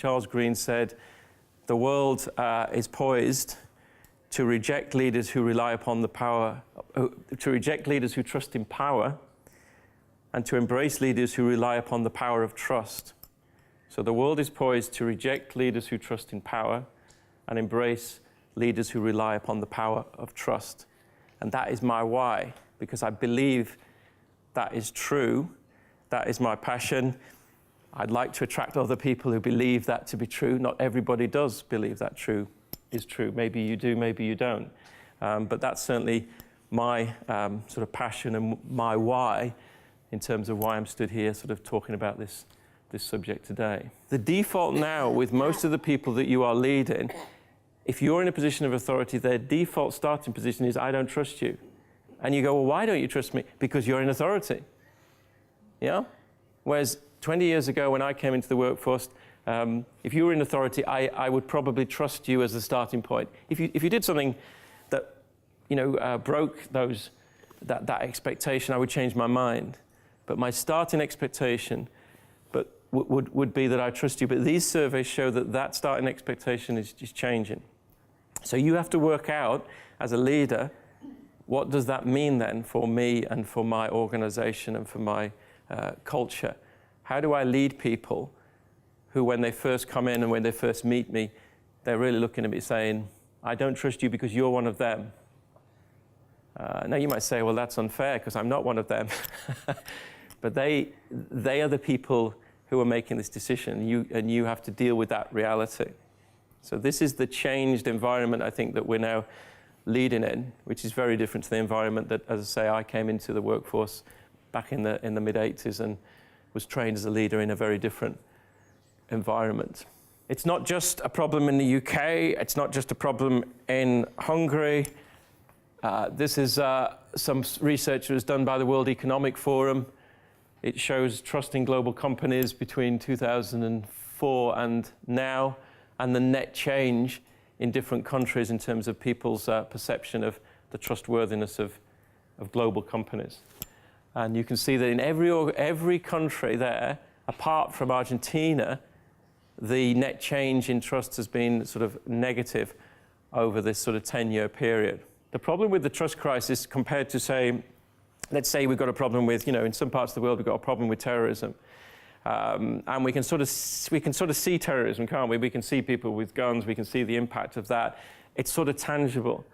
Charles Green said, the world is poised to reject leaders who rely upon the power, to reject leaders who trust in power, and to embrace leaders who rely upon the power of trust. So the world is poised to reject leaders who trust in power and embrace leaders who rely upon the power of trust. And that is my why, because I believe that is true. That is my passion. I'd like to attract other people who believe that to be true. Not everybody does believe that is true. Maybe you do, maybe you don't. But that's certainly my sort of passion and my why in terms of why I'm stood here sort of talking about this subject today. The default now with most of the people that you are leading, if you're in a position of authority, their default starting position is, I don't trust you. And you go, well, why don't you trust me? Because you're in authority. Yeah? Whereas 20 years ago when I came into the workforce, if you were in authority, I would probably trust you as the starting point. If you did something that broke that expectation, I would change my mind. But my starting expectation would be that I trust you. But these surveys show that starting expectation is changing. So you have to work out, as a leader, what does that mean then for me and for my organization and for my culture? How do I lead people who, when they first come in and when they first meet me, they're really looking at me saying, I don't trust you because you're one of them. Now you might say, well, that's unfair because I'm not one of them. But they are the people who are making this decision, and you have to deal with that reality. So this is the changed environment, I think, that we're now leading in, which is very different to the environment that, as I say, I came into the workforce back in the mid-80s and was trained as a leader in a very different environment. It's not just a problem in the UK, it's not just a problem in Hungary. This is some research that was done by the World Economic Forum. It shows trust in global companies between 2004 and now, and the net change in different countries in terms of people's perception of the trustworthiness of global companies. And you can see that in every country there, apart from Argentina, the net change in trust has been sort of negative over this sort of 10-year period. The problem with the trust crisis compared to, say, let's say we've got a problem with, in some parts of the world we've got a problem with terrorism. And we can sort of see terrorism, can't we? We can see people with guns, we can see the impact of that. It's sort of tangible.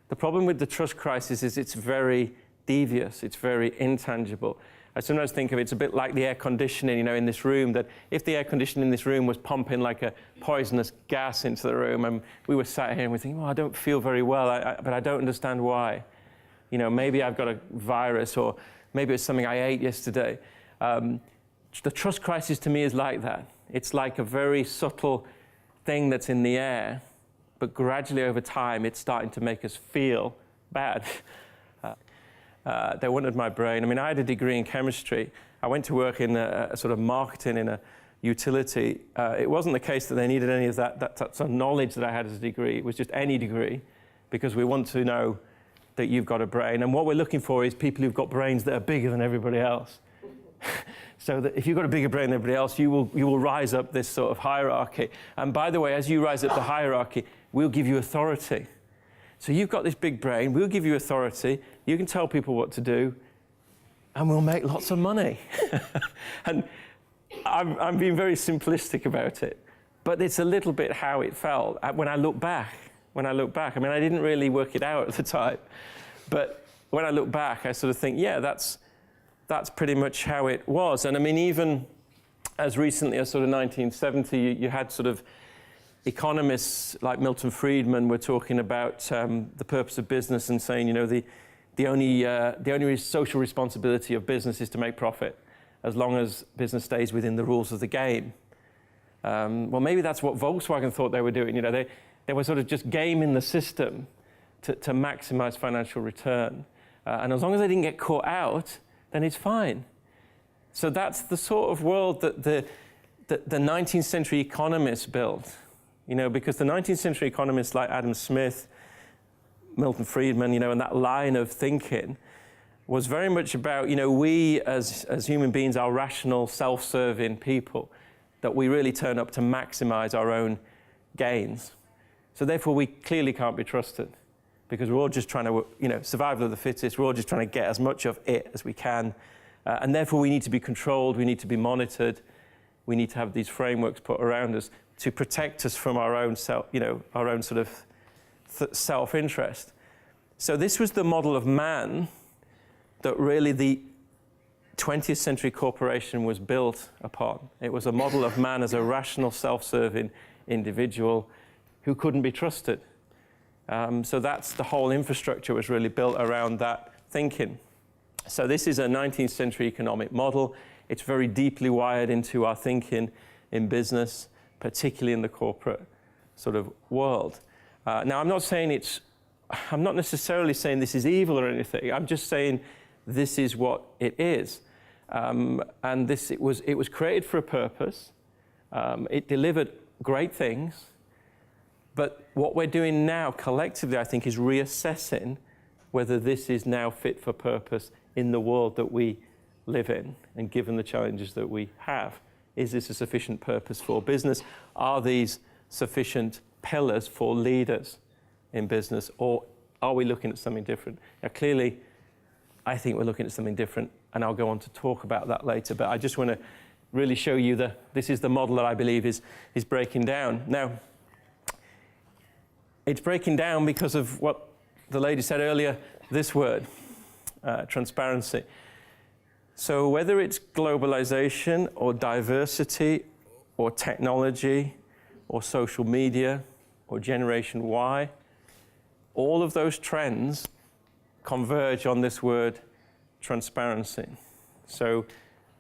The problem with the trust crisis is it's very devious, it's very intangible. I sometimes think of it's a bit like the air conditioning, in this room, that if the air conditioning in this room was pumping like a poisonous gas into the room, and we were sat here and we're thinking, well, I don't feel very well, but I don't understand why. Maybe I've got a virus, or maybe it's something I ate yesterday. The trust crisis to me is like that. It's like a very subtle thing that's in the air, but gradually over time, it's starting to make us feel bad. They wanted my brain. I had a degree in chemistry. I went to work in a sort of marketing in a utility. It wasn't the case that they needed any of that sort of knowledge that I had as a degree. It was just any degree, because we want to know that you've got a brain. And what we're looking for is people who've got brains that are bigger than everybody else. So that if you've got a bigger brain than everybody else, you will rise up this sort of hierarchy. And by the way, as you rise up the hierarchy, we'll give you authority. So you've got this big brain, we'll give you authority, you can tell people what to do, and we'll make lots of money. And I'm being very simplistic about it, but it's a little bit how it felt when I look back. I didn't really work it out at the time, but when I look back, I sort of think, yeah, that's pretty much how it was. And even as recently as sort of 1970, you had sort of economists like Milton Friedman were talking about the purpose of business and saying, the only social responsibility of business is to make profit, as long as business stays within the rules of the game. Well, maybe that's what Volkswagen thought they were doing. They were sort of just gaming the system to maximize financial return. And as long as they didn't get caught out, then it's fine. So that's the sort of world that the 19th century economists built. Because the 19th century economists like Adam Smith, Milton Friedman, and that line of thinking was very much about, we as human beings are rational, self-serving people. that we really turn up to maximize our own gains. So therefore, we clearly can't be trusted because we're all just trying to, survival of the fittest. We're all just trying to get as much of it as we can. And therefore, we need to be controlled. We need to be monitored. We need to have these frameworks put around us to protect us from our own our own sort of self-interest. So this was the model of man that really the 20th century corporation was built upon. It was a model of man as a rational, self-serving individual who couldn't be trusted. So that's the whole infrastructure was really built around that thinking. So this is a 19th century economic model. It's very deeply wired into our thinking in business, particularly in the corporate sort of world. Now, I'm not necessarily saying this is evil or anything. I'm just saying this is what it is. And it was created for a purpose. It delivered great things. But what we're doing now collectively, I think, is reassessing whether this is now fit for purpose in the world that we live in and given the challenges that we have. Is this a sufficient purpose for business? Are these sufficient pillars for leaders in business, or are we looking at something different? Now, clearly, I think we're looking at something different, and I'll go on to talk about that later, but I just want to really show you this is the model that I believe is breaking down. Now, it's breaking down because of what the lady said earlier, this word, transparency. So whether it's globalization or diversity or technology or social media or Generation Y, all of those trends converge on this word, transparency. So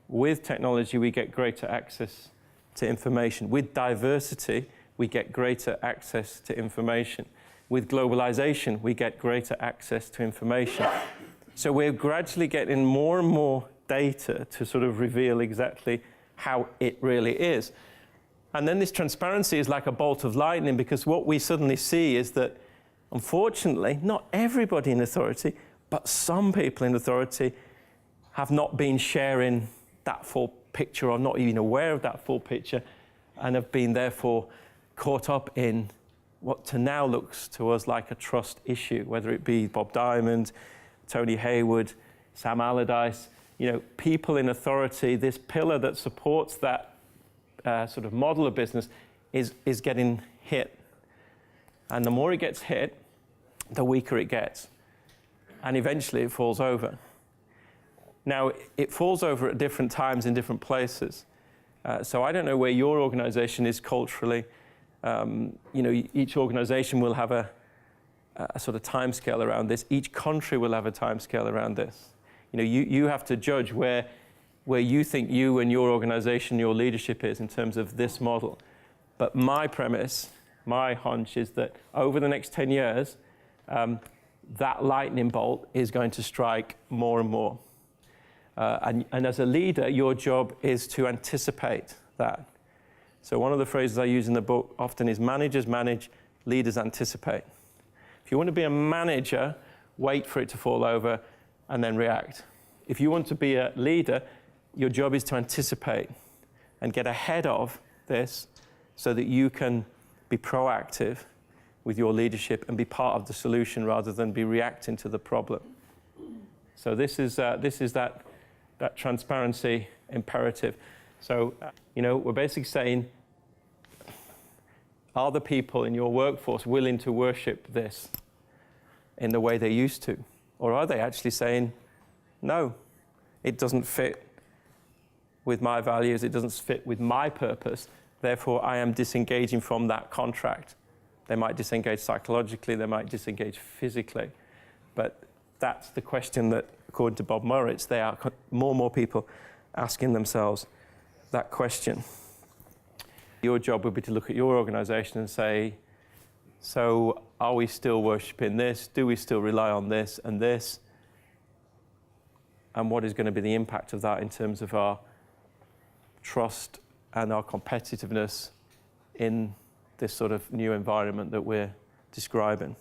with technology, we get greater access to information. With diversity, we get greater access to information. With globalization, we get greater access to information. So we're gradually getting more and more data to sort of reveal exactly how it really is. And then this transparency is like a bolt of lightning, because what we suddenly see is that, unfortunately, not everybody in authority, but some people in authority have not been sharing that full picture or not even aware of that full picture, and have been therefore caught up in what to now looks to us like a trust issue, whether it be Bob Diamond, Tony Hayward, Sam Allardyce, people in authority. This pillar that supports that sort of model of business is getting hit. And the more it gets hit, the weaker it gets. And eventually it falls over. Now, it falls over at different times in different places. So I don't know where your organization is culturally. Each organization will have a sort of timescale around this. Each country will have a timescale around this. You have to judge where you think you and your organization, your leadership is in terms of this model. But my premise, my hunch is that over the next 10 years, that lightning bolt is going to strike more and more. And as a leader, your job is to anticipate that. So one of the phrases I use in the book often is managers manage, leaders anticipate. If you want to be a manager, wait for it to fall over and then react. If you want to be a leader, your job is to anticipate and get ahead of this so that you can be proactive with your leadership and be part of the solution rather than be reacting to the problem. So this is that transparency imperative. So, we're basically saying, are the people in your workforce willing to worship this in the way they used to? Or are they actually saying, no, it doesn't fit with my values, it doesn't fit with my purpose, therefore I am disengaging from that contract. They might disengage psychologically, they might disengage physically, but that's the question that, according to Bob Moritz, there are more and more people asking themselves that question. Your job would be to look at your organization and say, so are we still worshipping this? Do we still rely on this and this? And what is going to be the impact of that in terms of our trust and our competitiveness in this sort of new environment that we're describing?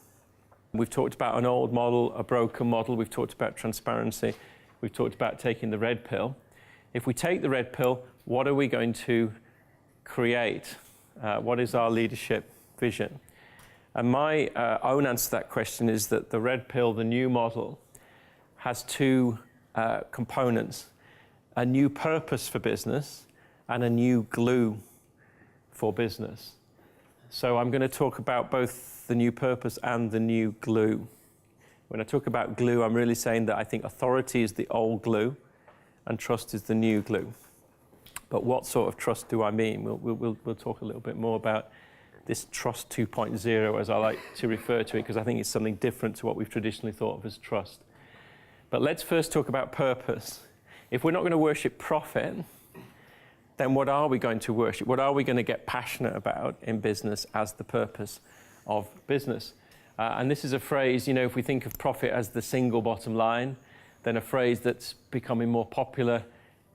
We've talked about an old model, a broken model. We've talked about transparency. We've talked about taking the red pill. If we take the red pill, what are we going to create? What is our leadership vision? And my own answer to that question is that the red pill, the new model, has two components: a new purpose for business and a new glue for business. So I'm going to talk about both the new purpose and the new glue. When I talk about glue, I'm really saying that I think authority is the old glue and trust is the new glue. But what sort of trust do I mean? We'll talk a little bit more about this trust 2.0, as I like to refer to it, because I think it's something different to what we've traditionally thought of as trust. But let's first talk about purpose. If we're not going to worship profit, then what are we going to worship? What are we going to get passionate about in business as the purpose of business? And this is a phrase, if we think of profit as the single bottom line, then a phrase that's becoming more popular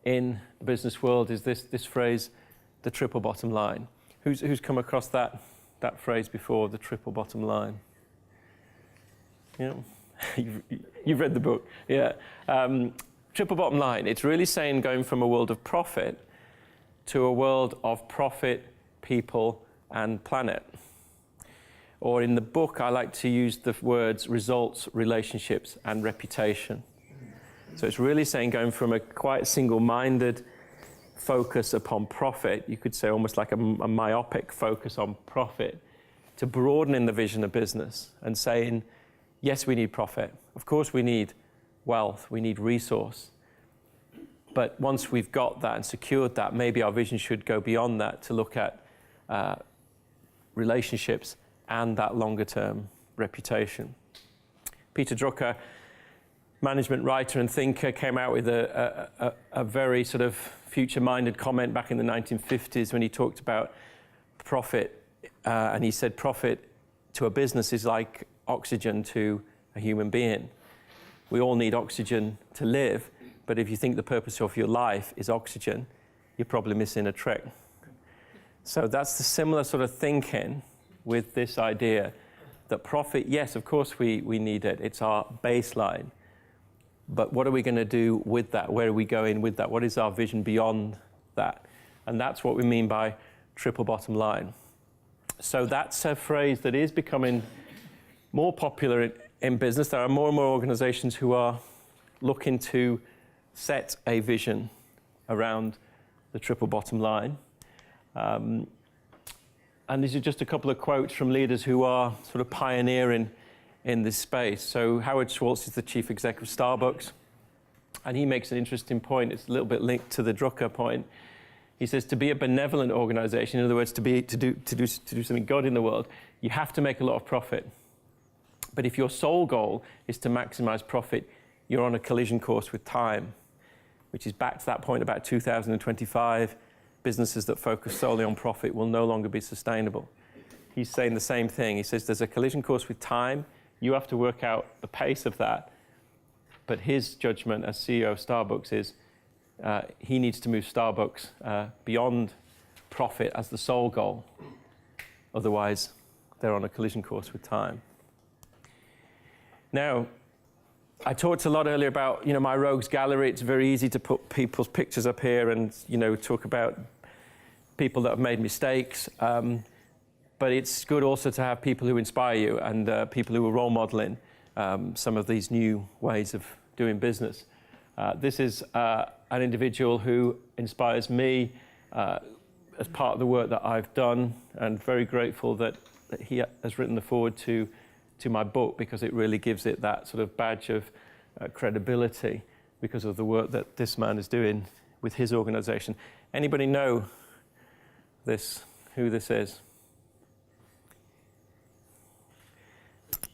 in the business world is this phrase, the triple bottom line. Who's come across that phrase before, the triple bottom line? Yeah, you've read the book, yeah. Triple bottom line, it's really saying going from a world of profit to a world of profit, people, and planet. Or in the book, I like to use the words results, relationships, and reputation. So it's really saying going from a quite single-minded focus upon profit, you could say almost like a myopic focus on profit, to broadening the vision of business and saying, yes, we need profit. Of course, we need wealth, we need resource. But once we've got that and secured that, maybe our vision should go beyond that to look at relationships and that longer-term reputation. Peter Drucker, management writer and thinker, came out with a very sort of future-minded comment back in the 1950s when he talked about profit. And he said profit to a business is like oxygen to a human being. We all need oxygen to live, but if you think the purpose of your life is oxygen, you're probably missing a trick. So that's the similar sort of thinking with this idea that profit, yes, of course we need it. It's our baseline. But what are we going to do with that? Where are we going with that? What is our vision beyond that? And that's what we mean by triple bottom line. So that's a phrase that is becoming more popular in business. There are more and more organizations who are looking to set a vision around the triple bottom line. And these are just a couple of quotes from leaders who are sort of pioneering in this space. So Howard Schultz is the chief exec of Starbucks, and he makes an interesting point. It's a little bit linked to the Drucker point. He says to be a benevolent organization, in other words, to do something good in the world, you have to make a lot of profit. But if your sole goal is to maximize profit, you're on a collision course with time, which is back to that point about 2025. Businesses that focus solely on profit will no longer be sustainable. He's saying the same thing. He says there's a collision course with time. You have to work out the pace of that. But his judgment as CEO of Starbucks is he needs to move Starbucks beyond profit as the sole goal. Otherwise, they're on a collision course with time. Now, I talked a lot earlier about, my rogues gallery. It's very easy to put people's pictures up here and, talk about people that have made mistakes. But it's good also to have people who inspire you and people who are role modeling some of these new ways of doing business. This is an individual who inspires me as part of the work that I've done, and very grateful that he has written the foreword to my book, because it really gives it that sort of badge of credibility because of the work that this man is doing with his organization. Anybody know who this is?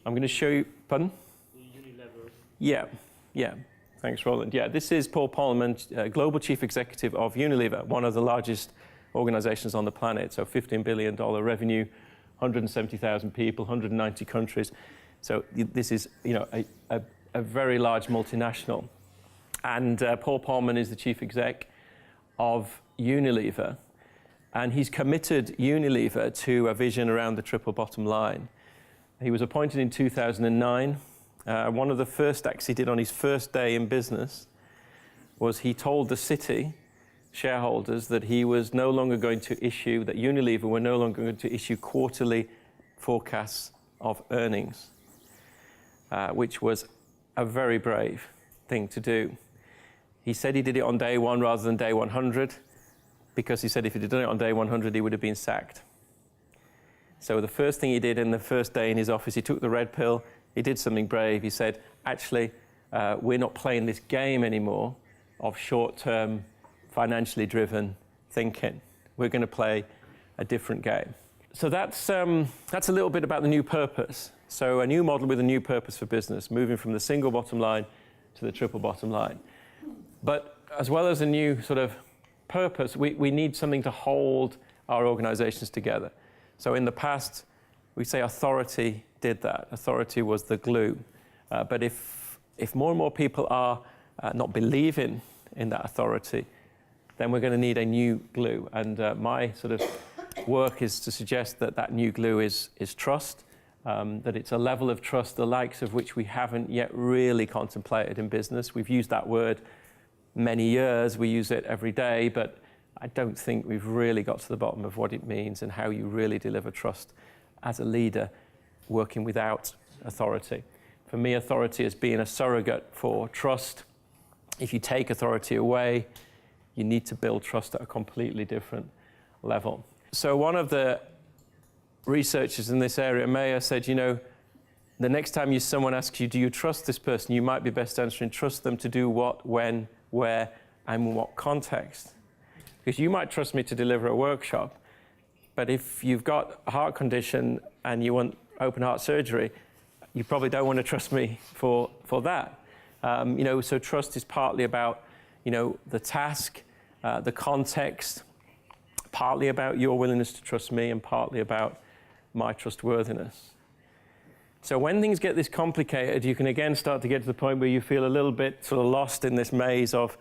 I'm going to show you, pardon? Unilever. Yeah. Thanks, Roland. Yeah, this is Paul Polman, Global Chief Executive of Unilever, one of the largest organizations on the planet. So $15 billion revenue, 170,000 people, 190 countries. So this is, a very large multinational. And Paul Polman is the chief exec of Unilever. And he's committed Unilever to a vision around the triple bottom line. He was appointed in 2009. One of the first acts he did on his first day in business was he told the city shareholders that he was no longer going to issue, that Unilever were no longer going to issue quarterly forecasts of earnings, which was a very brave thing to do. He said he did it on day one rather than day 100, because he said if he'd done it on day 100, he would have been sacked. So the first thing he did in the first day in his office, he took the red pill, he did something brave. He said, actually, we're not playing this game anymore of short-term, financially driven thinking. We're going to play a different game. So that's a little bit about the new purpose. So a new model with a new purpose for business, moving from the single bottom line to the triple bottom line. But as well as a new sort of purpose, we need something to hold our organizations together. So in the past, we say authority did that. Authority was the glue. But if more and more people are not believing in that authority, then we're going to need a new glue. And my sort of work is to suggest that that new glue is trust, that it's a level of trust the likes of which we haven't yet really contemplated in business. We've used that word many years, we use it every day, but I don't think we've really got to the bottom of what it means and how you really deliver trust as a leader working without authority. For me, authority is being a surrogate for trust. If you take authority away, you need to build trust at a completely different level. So one of the researchers in this area, Maya, said, you know, the next time someone asks you, do you trust this person, you might be best answering, trust them to do what, when, where, and in what context. Because you might trust me to deliver a workshop, but if you've got a heart condition and you want open heart surgery, you probably don't want to trust me for that. So trust is partly about, the task, the context, partly about your willingness to trust me, and partly about my trustworthiness. So when things get this complicated, you can again start to get to the point where you feel a little bit sort of lost in this maze of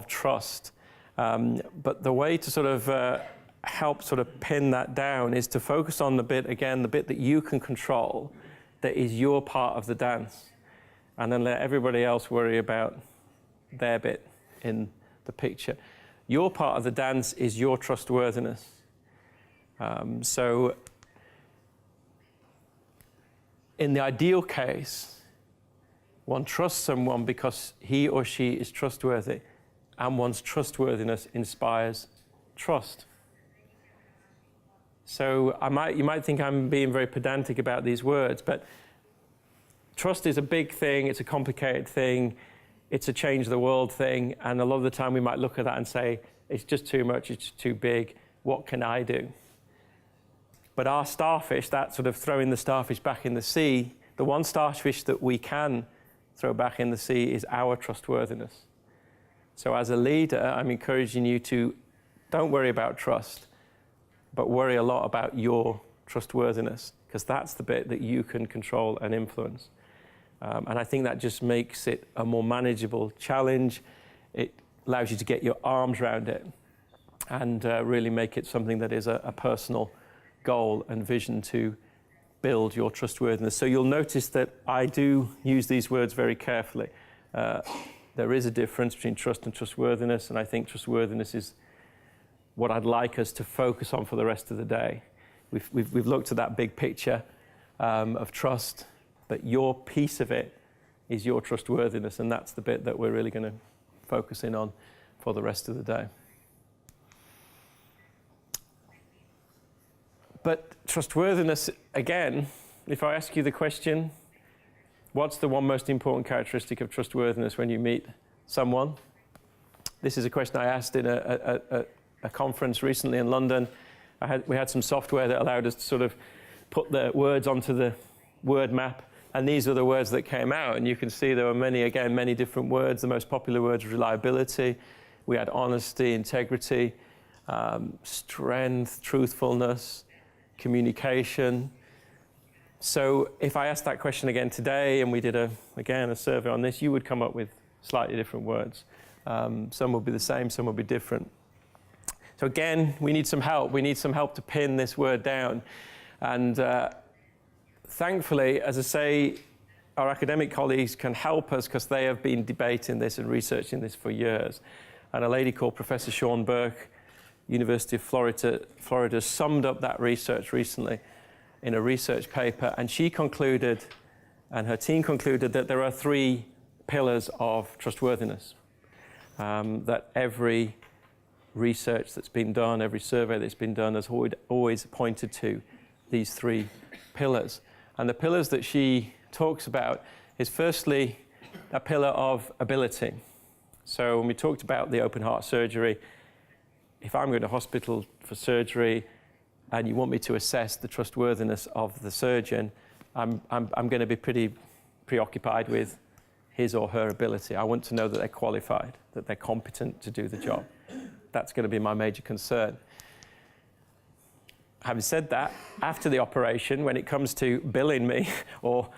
trust. But the way to sort of help sort of pin that down is to focus on the bit that you can control, that is your part of the dance, and then let everybody else worry about their bit in the picture. Your part of the dance is your trustworthiness. So in the ideal case, one trusts someone because he or she is trustworthy, and one's trustworthiness inspires trust. So you might think I'm being very pedantic about these words, but trust is a big thing, it's a complicated thing, it's a change the world thing, and a lot of the time we might look at that and say, it's just too much, it's too big, what can I do? But our starfish, that sort of throwing the starfish back in the sea, the one starfish that we can throw back in the sea is our trustworthiness. So as a leader, I'm encouraging you to don't worry about trust, but worry a lot about your trustworthiness, because that's the bit that you can control and influence. And I think that just makes it a more manageable challenge. It allows you to get your arms around it and really make it something that is a personal goal and vision to build your trustworthiness. So you'll notice that I do use these words very carefully. There is a difference between trust and trustworthiness, and I think trustworthiness is what I'd like us to focus on for the rest of the day. We've looked at that big picture of trust, but your piece of it is your trustworthiness, and that's the bit that we're really going to focus in on for the rest of the day. But trustworthiness, again, if I ask you the question, what's the one most important characteristic of trustworthiness when you meet someone? This is a question I asked in a conference recently in London. We had some software that allowed us to sort of put the words onto the word map, and these are the words that came out. And you can see there were many different words. The most popular words were reliability. We had honesty, integrity, strength, truthfulness, communication. So if I asked that question again today and we did a survey on this, you would come up with slightly different words. Some will be the same, some will be different. So again, we need some help. We need some help to pin this word down. And thankfully, as I say, our academic colleagues can help us because they have been debating this and researching this for years. And a lady called Professor Sean Burke, University of Florida, summed up that research recently in a research paper, and she concluded, and her team concluded, that there are 3 pillars of trustworthiness. That every research that's been done, every survey that's been done has always pointed to these 3 pillars. And the pillars that she talks about is firstly a pillar of ability. So when we talked about the open heart surgery, if I'm going to hospital for surgery and you want me to assess the trustworthiness of the surgeon, I'm going to be pretty preoccupied with his or her ability. I want to know that they're qualified, that they're competent to do the job. That's going to be my major concern. Having said that, after the operation, when it comes to billing me or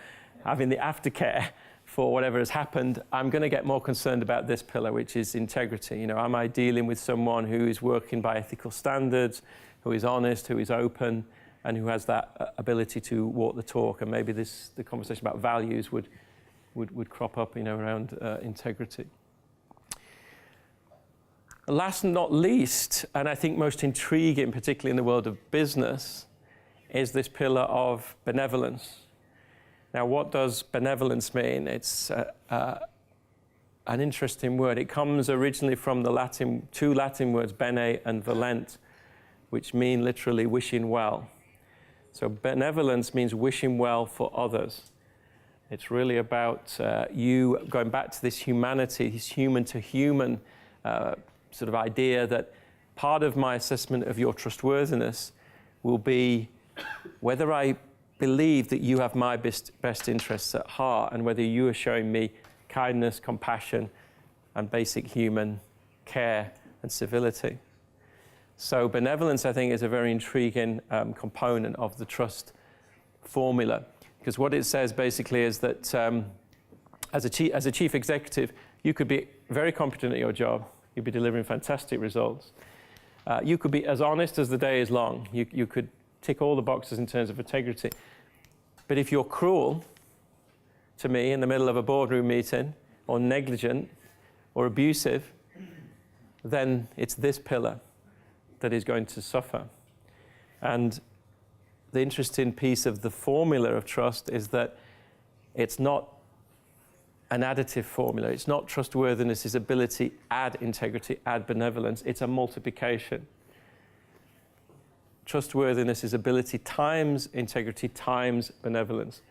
having the aftercare for whatever has happened, I'm going to get more concerned about this pillar, which is integrity. You know, am I dealing with someone who is working by ethical standards, who is honest, who is open, and who has that ability to walk the talk? And maybe the conversation about values would crop up, you know, around integrity. Last but not least, and I think most intriguing, particularly in the world of business, is this pillar of benevolence. Now, what does benevolence mean? It's an interesting word. It comes originally from the 2 Latin words, bene and volent, which mean literally wishing well. So benevolence means wishing well for others. It's really about you going back to this humanity, this human-to-human sort of idea that part of my assessment of your trustworthiness will be whether I believe that you have my best interests at heart and whether you are showing me kindness, compassion, and basic human care and civility. So benevolence, I think, is a very intriguing component of the trust formula, because what it says basically is that as a chief executive, you could be very competent at your job. You'd be delivering fantastic results. You could be as honest as the day is long. You could tick all the boxes in terms of integrity. But if you're cruel to me in the middle of a boardroom meeting, or negligent, or abusive, then it's this pillar that is going to suffer. And the interesting piece of the formula of trust is that it's not an additive formula. It's not trustworthiness is ability, add integrity, add benevolence. It's a multiplication. Trustworthiness is ability times integrity times benevolence.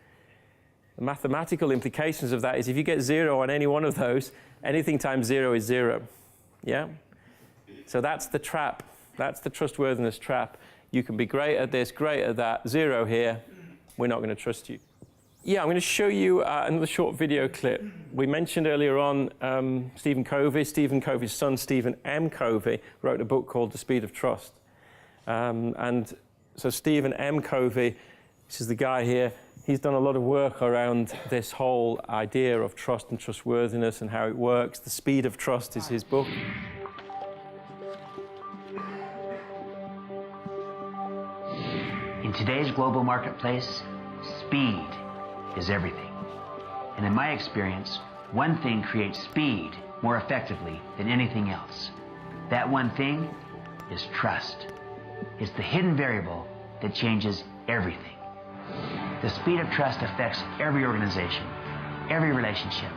The mathematical implications of that is if you get 0 on any one of those, anything times 0 is 0. Yeah? So that's the trap. That's the trustworthiness trap. You can be great at this, great at that, 0 here, we're not going to trust you. Yeah, I'm going to show you another short video clip. We mentioned earlier on Stephen Covey. Stephen Covey's son, Stephen M. Covey, wrote a book called The Speed of Trust. And so Stephen M. Covey, this is the guy here, he's done a lot of work around this whole idea of trust and trustworthiness and how it works. The Speed of Trust is his book. In today's global marketplace, speed is everything. And in my experience, one thing creates speed more effectively than anything else. That one thing is trust. It's the hidden variable that changes everything. The speed of trust affects every organization, every relationship,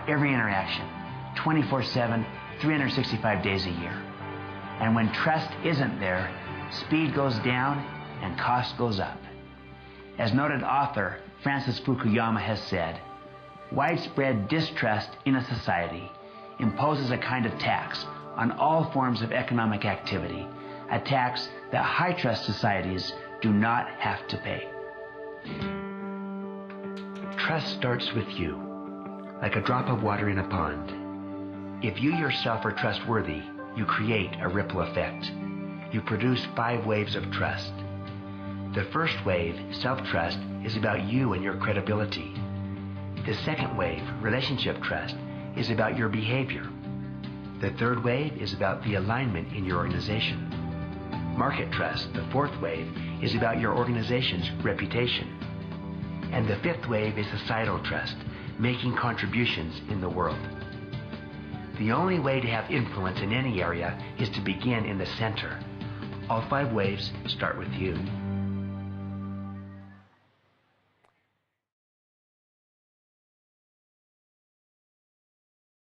every interaction, 24/7, 365 days a year. And when trust isn't there, speed goes down and cost goes up. As noted author Francis Fukuyama has said, widespread distrust in a society imposes a kind of tax on all forms of economic activity, a tax that high-trust societies do not have to pay. Trust starts with you, like a drop of water in a pond. If you yourself are trustworthy, you create a ripple effect. You produce 5 waves of trust. The first wave, self-trust, is about you and your credibility. The second wave, relationship trust, is about your behavior. The third wave is about the alignment in your organization. Market trust, the fourth wave, is about your organization's reputation. And the fifth wave is societal trust, making contributions in the world. The only way to have influence in any area is to begin in the center. All 5 waves start with you.